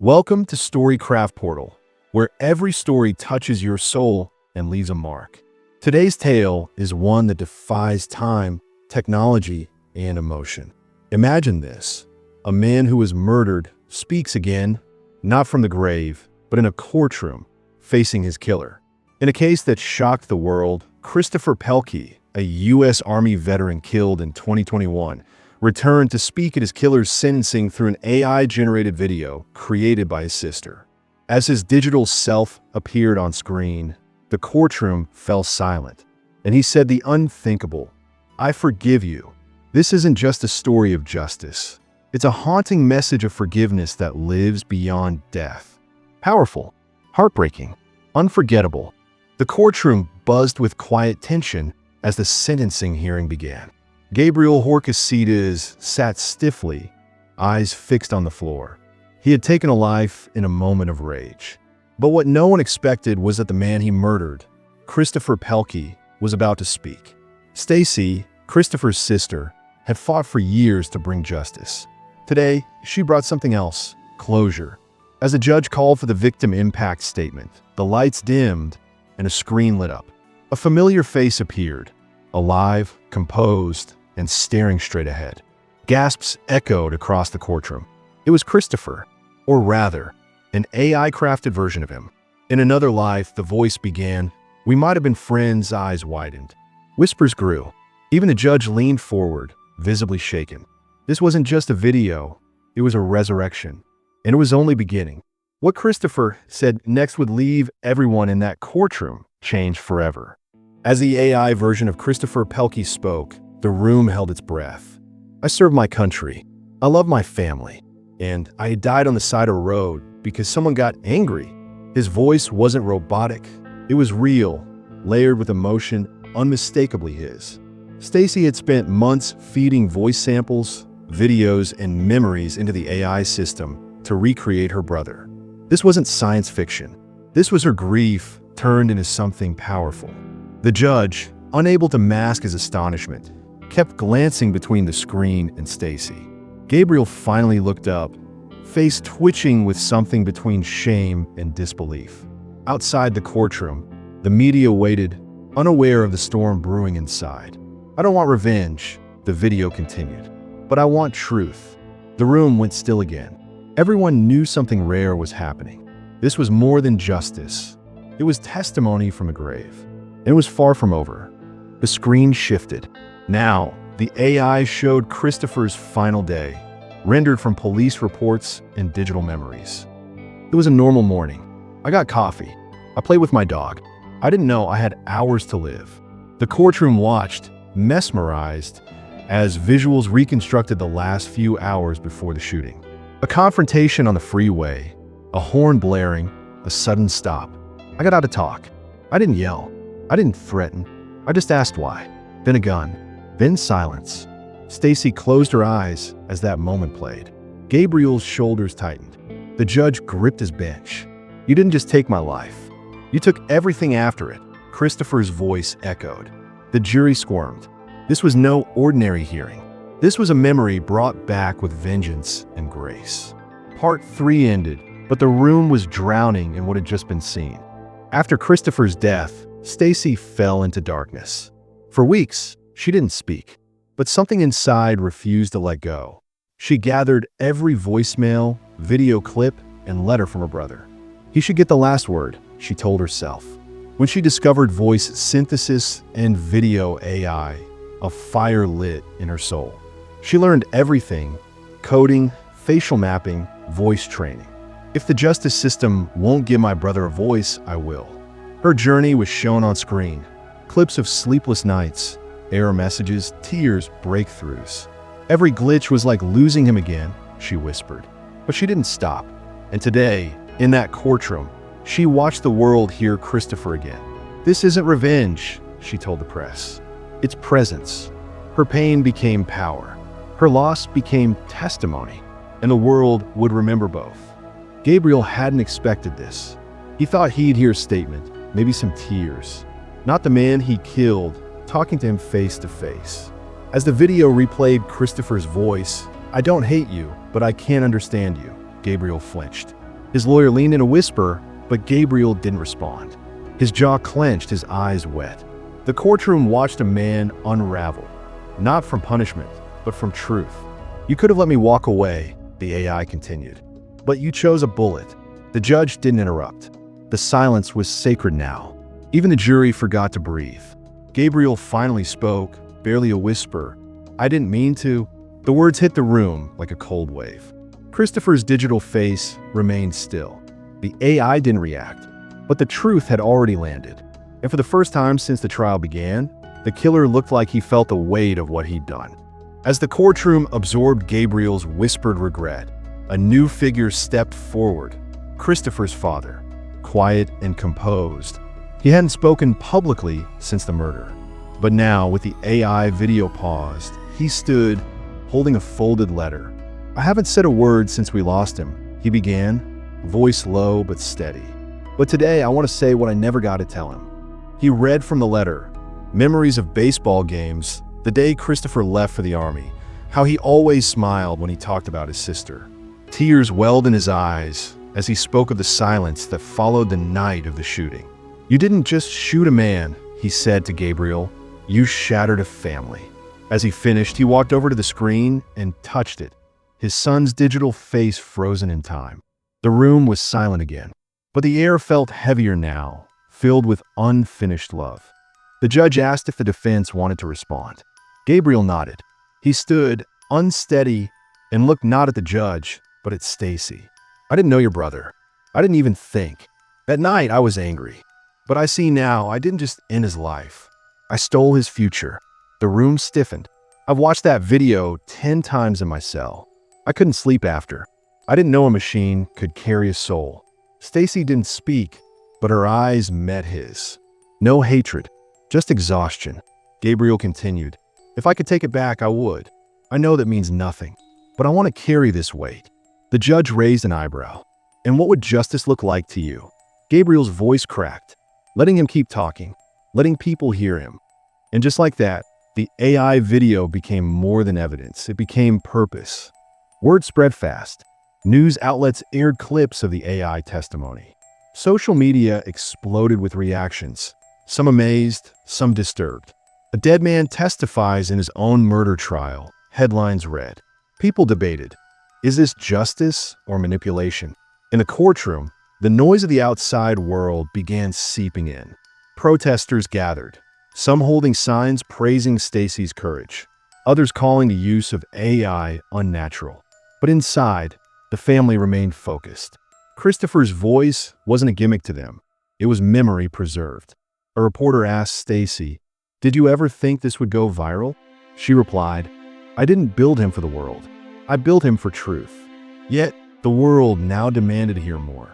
Welcome to Storycraft Portal, where every story touches your soul and leaves a mark. Today's tale is one that defies time, technology, and emotion. Imagine this. A man who was murdered speaks again, not from the grave, but in a courtroom, facing his killer. In a case that shocked the world, Christopher Pelkey, a U.S. Army veteran killed in 2021, returned to speak at his killer's sentencing through an AI-generated video created by his sister. As his digital self appeared on screen, the courtroom fell silent, and he said the unthinkable, "I forgive you." This isn't just a story of justice. It's a haunting message of forgiveness that lives beyond death. Powerful, heartbreaking, unforgettable. The courtroom buzzed with quiet tension as the sentencing hearing began. Gabriel Horcasitas sat stiffly, eyes fixed on the floor. He had taken a life in a moment of rage. But what no one expected was that the man he murdered, Christopher Pelkey, was about to speak. Stacy, Christopher's sister, had fought for years to bring justice. Today, she brought something else: closure. As the judge called for the victim impact statement, the lights dimmed and a screen lit up. A familiar face appeared, alive, composed, and staring straight ahead. Gasps echoed across the courtroom. It was Christopher, or rather, an AI-crafted version of him. In another life, the voice began, "We might have been friends." Eyes widened. Whispers grew. Even the judge leaned forward, visibly shaken. This wasn't just a video, it was a resurrection. And it was only beginning. What Christopher said next would leave everyone in that courtroom changed forever. As the AI version of Christopher Pelkey spoke, the room held its breath. "I served my country. I love my family. And I died on the side of a road because someone got angry." His voice wasn't robotic. It was real, layered with emotion, unmistakably his. Stacy had spent months feeding voice samples, videos, and memories into the AI system to recreate her brother. This wasn't science fiction. This was her grief turned into something powerful. The judge, unable to mask his astonishment, kept glancing between the screen and Stacy. Gabriel finally looked up, face twitching with something between shame and disbelief. Outside the courtroom, the media waited, unaware of the storm brewing inside. "I don't want revenge," the video continued, "but I want truth." The room went still again. Everyone knew something rare was happening. This was more than justice. It was testimony from a grave. It was far from over. The screen shifted. Now, the AI showed Christopher's final day, rendered from police reports and digital memories. It was a normal morning. I got coffee. I played with my dog. I didn't know I had hours to live. The courtroom watched, mesmerized, as visuals reconstructed the last few hours before the shooting. A confrontation on the freeway, a horn blaring, a sudden stop. I got out to talk. I didn't yell. I didn't threaten. I just asked why. Then a gun. Then silence. Stacy closed her eyes as that moment played. Gabriel's shoulders tightened. The judge gripped his bench. "You didn't just take my life. You took everything after it." Christopher's voice echoed. The jury squirmed. This was no ordinary hearing. This was a memory brought back with vengeance and grace. Part 3 ended, but the room was drowning in what had just been seen. After Christopher's death, Stacy fell into darkness. For weeks, she didn't speak, but something inside refused to let go. She gathered every voicemail, video clip, and letter from her brother. He should get the last word, she told herself. When she discovered voice synthesis and video AI, a fire lit in her soul. She learned everything: coding, facial mapping, voice training. "If the justice system won't give my brother a voice, I will." Her journey was shown on screen. Clips of sleepless nights, error messages, tears, breakthroughs. Every glitch was like losing him again, she whispered. But she didn't stop. And today, in that courtroom, she watched the world hear Christopher again. "This isn't revenge," she told the press. "It's presence." Her pain became power. Her loss became testimony. And the world would remember both. Gabriel hadn't expected this. He thought he'd hear a statement, maybe some tears. Not the man he killed, talking to him face to face. As the video replayed Christopher's voice, "I don't hate you, but I can't understand you," Gabriel flinched. His lawyer leaned in a whisper, but Gabriel didn't respond. His jaw clenched, his eyes wet. The courtroom watched a man unravel, not from punishment, but from truth. "You could have let me walk away," the AI continued. "But you chose a bullet." The judge didn't interrupt. The silence was sacred now. Even the jury forgot to breathe. Gabriel finally spoke, barely a whisper. "I didn't mean to." The words hit the room like a cold wave. Christopher's digital face remained still. The AI didn't react, but the truth had already landed. And for the first time since the trial began, the killer looked like he felt the weight of what he'd done. As the courtroom absorbed Gabriel's whispered regret, a new figure stepped forward. Christopher's father, quiet and composed. He hadn't spoken publicly since the murder. But now, with the AI video paused, he stood, holding a folded letter. "I haven't said a word since we lost him," he began, voice low but steady. "But today I want to say what I never got to tell him." He read from the letter, memories of baseball games, the day Christopher left for the Army, how he always smiled when he talked about his sister. Tears welled in his eyes as he spoke of the silence that followed the night of the shooting. "You didn't just shoot a man," he said to Gabriel. "You shattered a family." As he finished, he walked over to the screen and touched it, his son's digital face frozen in time. The room was silent again, but the air felt heavier now, filled with unfinished love. The judge asked if the defense wanted to respond. Gabriel nodded. He stood, unsteady, and looked not at the judge, but at Stacy. "I didn't know your brother. I didn't even think. That night, I was angry. But I see now I didn't just end his life. I stole his future." The room stiffened. "I've watched that video 10 times in my cell. I couldn't sleep after. I didn't know a machine could carry a soul." Stacy didn't speak, but her eyes met his. No hatred, just exhaustion. Gabriel continued, "If I could take it back, I would. I know that means nothing, but I want to carry this weight." The judge raised an eyebrow. "And what would justice look like to you?" Gabriel's voice cracked, letting him keep talking, letting people hear him. And just like that, the AI video became more than evidence. It became purpose. Word spread fast. News outlets aired clips of the AI testimony. Social media exploded with reactions, some amazed, some disturbed. "A dead man testifies in his own murder trial," headlines read. People debated, is this justice or manipulation? In the courtroom, the noise of the outside world began seeping in. Protesters gathered, some holding signs praising Stacy's courage, others calling the use of AI unnatural. But inside, the family remained focused. Christopher's voice wasn't a gimmick to them. It was memory preserved. A reporter asked Stacy, "Did you ever think this would go viral?" She replied, "I didn't build him for the world. I built him for truth." Yet, the world now demanded to hear more.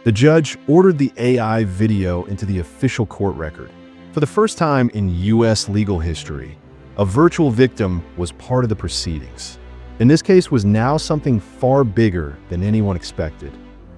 The judge ordered the AI video into the official court record. For the first time in U.S. legal history, a virtual victim was part of the proceedings. And this case was now something far bigger than anyone expected.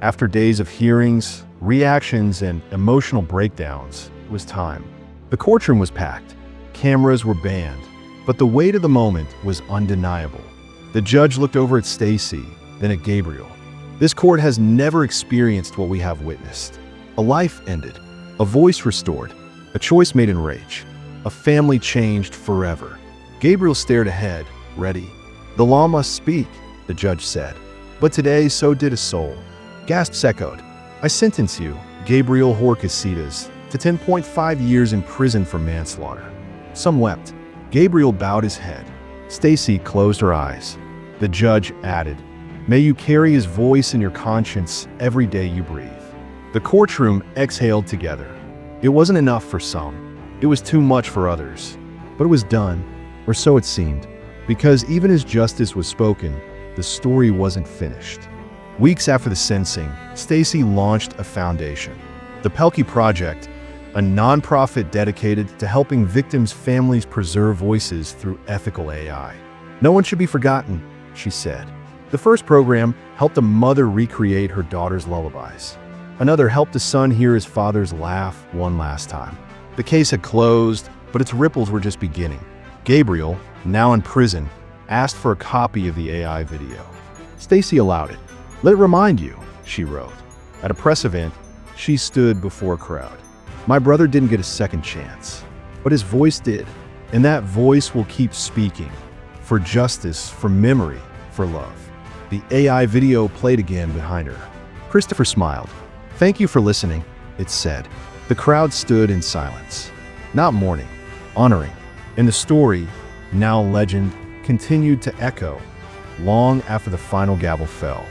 After days of hearings, reactions, and emotional breakdowns, it was time. The courtroom was packed. Cameras were banned. But the weight of the moment was undeniable. The judge looked over at Stacy, then at Gabriel. This court has never experienced what we have witnessed. A life ended, a voice restored, a choice made in rage, a family changed forever. Gabriel stared ahead, ready. "The law must speak," the judge said. But today, so did a soul. Gasps echoed. "I sentence you, Gabriel Horcasitas, to 10.5 years in prison for manslaughter." Some wept. Gabriel bowed his head. Stacy closed her eyes. The judge added, "May you carry his voice in your conscience every day you breathe." The courtroom exhaled together. It wasn't enough for some. It was too much for others. But it was done, or so it seemed, because even as justice was spoken, the story wasn't finished. Weeks after the sentencing, Stacy launched a foundation, the Pelkey Project, a nonprofit dedicated to helping victims' families preserve voices through ethical AI. "No one should be forgotten," she said. The first program helped a mother recreate her daughter's lullabies. Another helped a son hear his father's laugh one last time. The case had closed, but its ripples were just beginning. Gabriel, now in prison, asked for a copy of the AI video. Stacy allowed it. "Let it remind you, she wrote. At a press event, she stood before a crowd. My brother didn't get a second chance, but his voice did. And that voice will keep speaking. For justice, for memory, for love. The AI video played again behind her. Christopher smiled. "Thank you for listening," it said. The crowd stood in silence, not mourning, honoring. And the story, now legend, continued to echo long after the final gavel fell.